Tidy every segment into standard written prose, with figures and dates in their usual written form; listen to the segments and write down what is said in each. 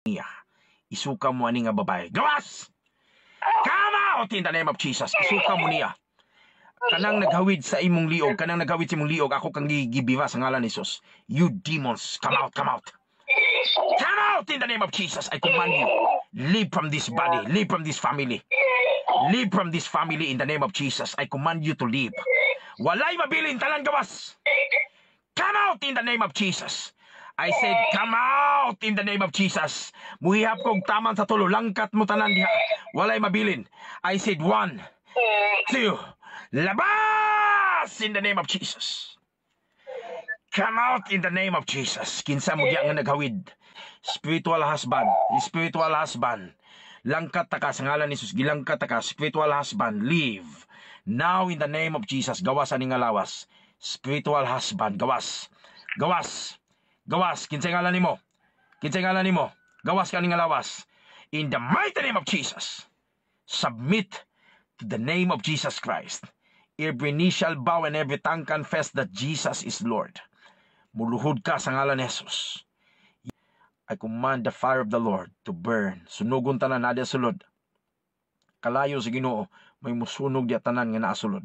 niya. Isuka mo ani nga babae. Gawas! Come out in the name of Jesus. Isuka mo niya. Kanang naghawid sa imong liog, kanang naghawid sa imong liog, ako kang gibiwa sa ngalan ni Jesus. You demons, come out, come out. Come out in the name of Jesus. I command you. Leave from this body. Leave from this family. Leave from this family in the name of Jesus. I command you to leave. Walay mabilin, talang gawas. Come out in the name of Jesus. I said, come out in the name of Jesus. Muhihap kong taman sa tulo. Langkat mo tanan diha. Walay mabilin. I said, 1, 2, labas in the name of Jesus. Come out in the name of Jesus. Kinsa mo diya nga naghawid. Spiritual husband. Spiritual husband. Langkat taka sa ngalan ni Jesus. Gilangkat taka. Spiritual husband. Leave. Now in the name of Jesus. Gawas ani nga lawas. Spiritual husband. Gawas. Gawas. Gawas. Kinsay ngalan nimo. Kinsay ngalan nimo. Gawas ka ni nga lawas. In the mighty name of Jesus. Submit to the name of Jesus Christ. Every knee shall bow and every tongue confess that Jesus is Lord. Muluhod ka sa ngalan ni Jesus. I command the fire of the Lord to burn. Sunugon tanan na sulod. Kalayo sa Ginoo, may musunog di tanan nga naasulod.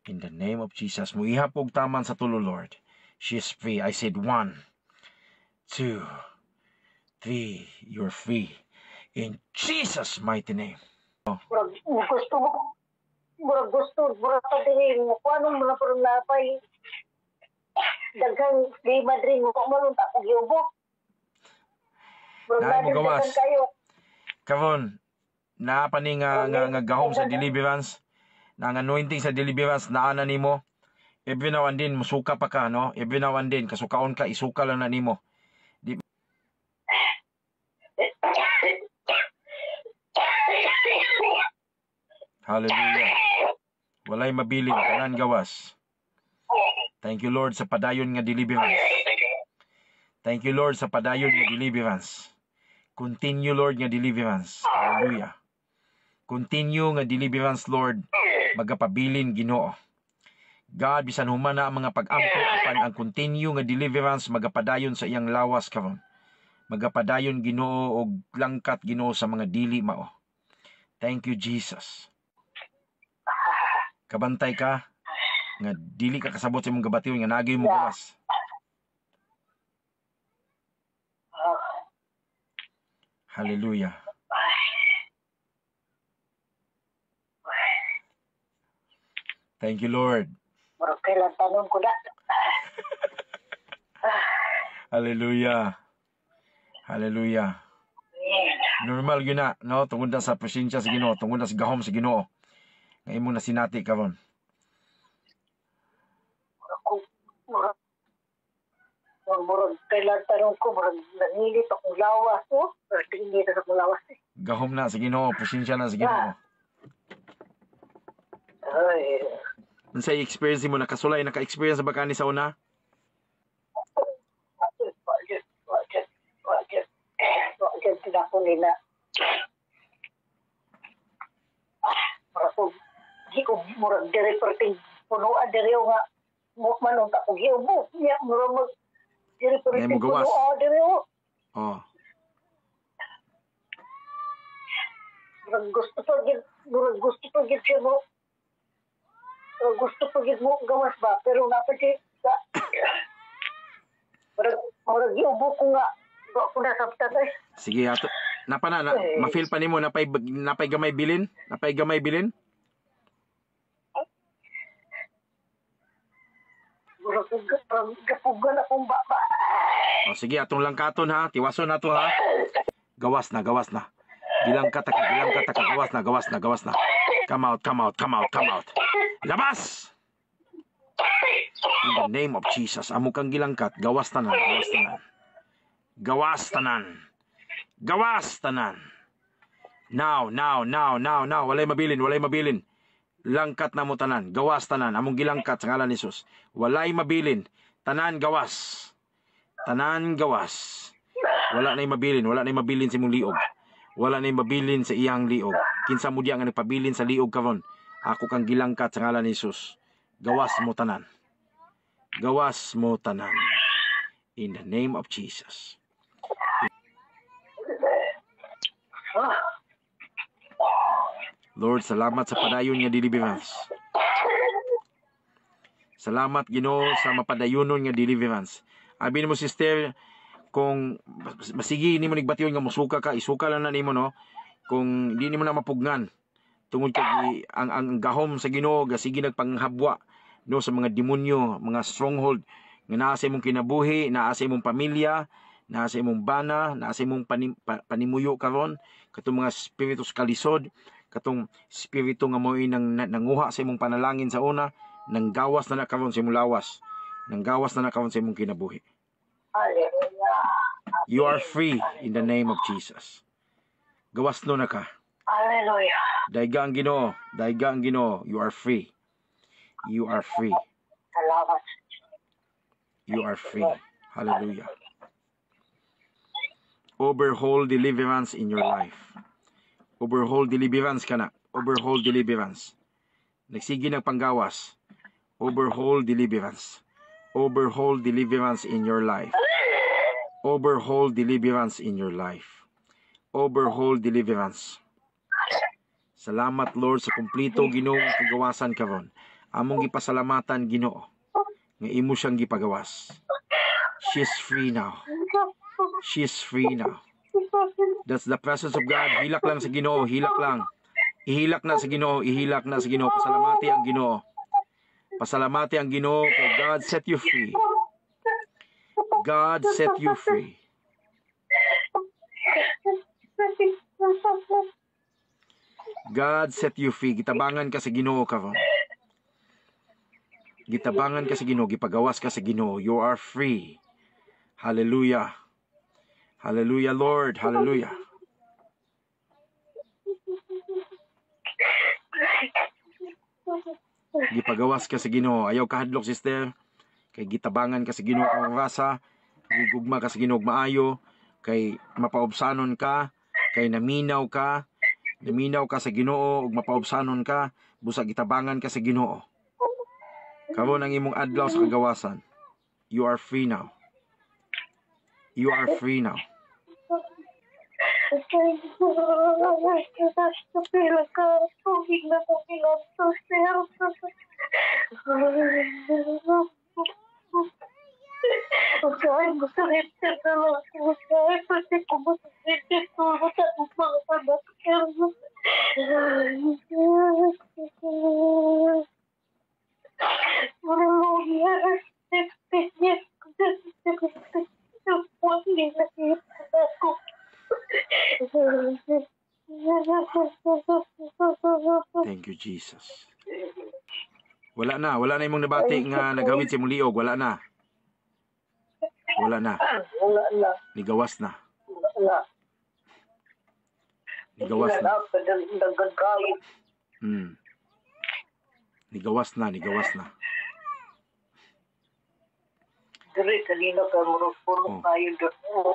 In the name of Jesus, muihap og taman sa tulo, Lord. She is free. I said 1, 2, 3. You're free. In Jesus' mighty name. Gusto pa din mo kung anong mga napay daghang di madring mo kung tak og yubo. Naay mo gawas. Karon, naapa ni nga gahom sa deliverance, nga anointing sa deliverance naa na nimo. Every now and then musuka pa ka, no? Every now and then kasukaon ka, isuka lang na nimo. Hallelujah. Walay mabilin, tanan gawas. Thank you, Lord, sa padayon nga deliverance. Thank you, Lord, sa padayon nga deliverance. Continue, Lord, nga deliverance. Hallelujah. Continue nga deliverance, Lord. Magapabilin, Ginoo. God, bisan human na ang mga pag-ampo, apan ang continue nga deliverance, magapadayon sa iyang lawas karon. Magapadayon, Ginoo, og langkat, Ginoo, sa mga dili mao. Thank you, Jesus. Kabantay ka, nga dili ka kasabot sa imong gabatiw, nga nagay mo gawas. Hallelujah. Thank you, Lord. Kailan tanong ko na. Hallelujah. Hallelujah. Normal yun na, no? Tungod na sa presensya sa Ginoo, tungod na sa gahom sa Ginoo. Nga imong nasinati karon. Kailan tanong ko, nangilit akong lawas, oh. Pero tingin na akong lawas, eh. Gahom na sa Ginoo, presensya na sa Ginoo. Ay. Unsay experience mo, nakasulay, naka-experience ba kani sa una? Wajan tinako nila. Para ko, di ko murag dire perting punuan dire nga manong ta ko giubo. Niya murag mag dire perting punuan dire. Oh. Murag gusto pa gid siya mo. Gusto pa gid mo gawas ba, pero napati sa murag giubo ko nga ko na sabta eh. Sige, ato. Napana na, ma-feel pa nimo napay gamay bilin? Napay gamay bilin? Murag gapugan akong baba. Oh, sige, atong langkaton ha. Tiwason na to ha. Gawas na, gawas na. Gilangkat ka, gawas na. Come out. Labas! In the name of Jesus, amo kang gilangkat, gawas tanan. Now. Walay mabilin. Langkat na mo tanan. Gawas tanan. Among gilangkat sa ngalan ni Jesus. Walay mabilin. Tanan gawas. Wala na'y mabilin sa imong liog. Wala na'y mabilin sa iyang liog. Kinsa mo diya nga nagpabilin sa liog karon. Ako kang gilangkat sa ngalan ni Jesus. Gawas mo tanan. In the name of Jesus. Lord, salamat sa padayon nga deliverance. Salamat Ginoo sa mapadayunon nga deliverance. Abi nimo sister, kung masigi nimo nigbation nga musuka ka, isuka lang na nimo no. Kung di nimo na mapugnan tungod kay ang gahom sa Ginoo gasigi nagpanghabwa no sa mga demonyo, mga stronghold nga naa sa imong kinabuhi, naa sa imong pamilya, naa sa imong bana, naa sa imong panimuyo karon, katong mga spiritus kalisod, katong spirito nga mo'y nanguha sa imong panalangin sa una, nang gawas na karon sa imong lawas, nang gawas na karon sa imong kinabuhi. Hallelujah. You are free in the name of Jesus. Gawas no na ka. Hallelujah. Daiga ang Ginoo, daiga ang Ginoo. You are free. You are free. Salamat. You are free. Hallelujah. Overhaul deliverance in your life. Overhaul deliverance ka na. Overhaul deliverance. Nagsige ng panggawas. Overhaul deliverance. Overhaul deliverance in your life. Overhaul deliverance in your life. Overhaul deliverance. Salamat Lord sa kumplito Ginoo nga kagawasan karon. Among gipasalamatan Ginoo nga imo siyang gipagawas. She's free now. She's free now. That's the presence of God. Hilak lang sa Ginoo, hilak lang. Ihilak na sa Ginoo, ihilak na sa Ginoo. Pasalamati ang Ginoo. Pasalamati ang Ginoo kay God set you free. God set you free. God set you free. Gitabangan ka sa Ginoo karon. Gitabangan ka sa Ginoo, gipagawas ka sa Ginoo. You are free. Hallelujah. Hallelujah, Lord. Hallelujah. Gipagawas ka sa Ginoo. Ayaw kahadlok, sister. Kay gitabangan ka sa Ginoo ang rasa. Gugugma ka sa Ginoo maayo. Kay mapaobsanon ka. Kay naminaw ka. Naminaw ka sa Ginoo ug mapaobsanon ka. Busa gitabangan ka sa Ginoo. Karon ang imong adlaw sa kagawasan. You are free now. You are free now. Thank you, Jesus. Wala na imong nabati nga naghawid sa imong liog, wala na. Wala na. Wala na. Nigawas na. Wala. Nigawas na. Nagagayot. Nigawas na. Diri kanina ka murag-puro kayo doon.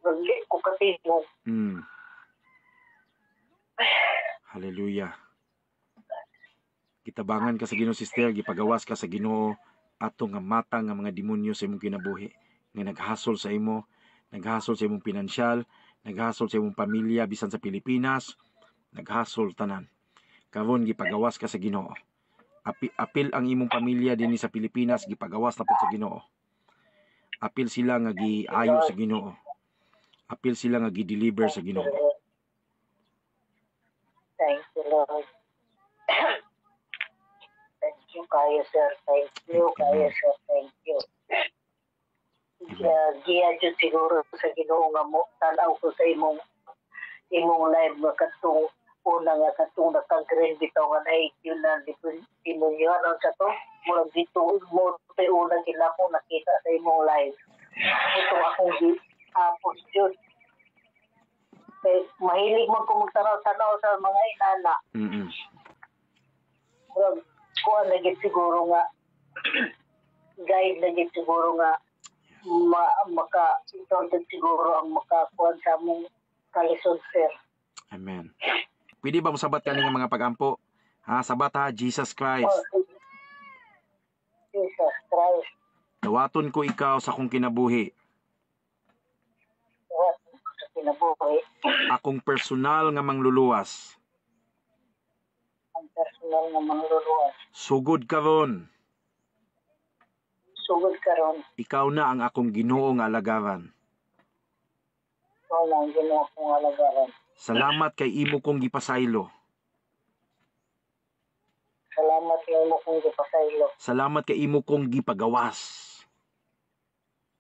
Wala ko katino. Hallelujah. Kitabangan ka sa Ginoo, sister, gipagawas ka sa Ginoo ato nga mata nga mga demonyo sa imong kinabuhi nga naghasol sa imo, naghasol sa imong pinansyal, naghasol sa imong pamilya bisan sa Pilipinas, naghasol tanan. Karon gipagawas ka sa Ginoo. Apil ang imong pamilya dinhi sa Pilipinas, gipagawas na pud sa Ginoo. Apil sila nga giayo sa Ginoo. Apil sila nga gi-deliver sa Ginoo. Thank you, Lord. Thank you, kayo, sir. Thank you, kayo, sir. Thank you. Giya dyan siguro sa Ginoo nga mo, tanaw ko sa imong live nga katong una nga katong nakag-green bitaw nga na-8 yun na demonyo ano sa to. Murag dito mo tayo unang ginako nakita sa imong live. Ito akong apos yun. Mahilig mo kung magtanaw-tanaw sa mga inana. Kuha na git siguro nga guide na git siguro nga maka-itontod siguro ang makakuha sa mong kalisod, sir. Amen. Pwede ba mo sabat ka ng mga pag-ampo? Sabat ha, Jesus Christ. Jesus Christ. Dawaton ko ikaw sa kong kinabuhi. Dawaton ko sa kinabuhi. akong personal nga mangluluwas. ang personal nga mangluluwas. Sugod karon, Sugod karon, ikaw na ang akong Ginoo nga alagaran. ikaw na ang Ginoo kong alagaran. Salamat kay imo kong gipasaylo. Salamat nga mo kong gipasaylo. Salamat kay imo kong gipagawas.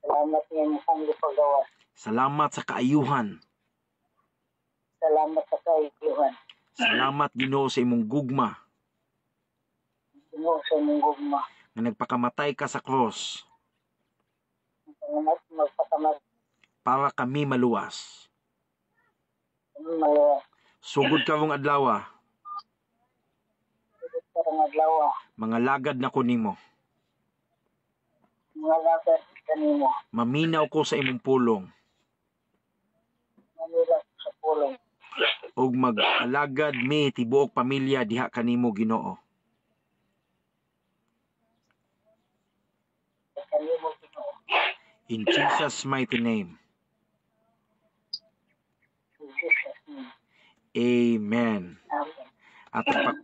Salamat nga mo kong gipagawas. Salamat sa kaayuhan. Salamat sa kaayuhan. Salamat Ginoo sa imong gugma Ginoo sa imong gugma. nga nagpakamatay ka sa cross Salamat magpakamat para kami maluwas. malawas. Sugod karong adlaw, Sugod karong adlaw, mga lagad na ko nimo. mga lagad kanimo. Maminaw ko sa imong pulong Manila sa pulong. ug mag-alagad mi tibuok pamilya diha kanimo Ginoo. Kanimo Ginoo. In Jesus' mighty name. In Jesus' name. Amen. Amen. At ang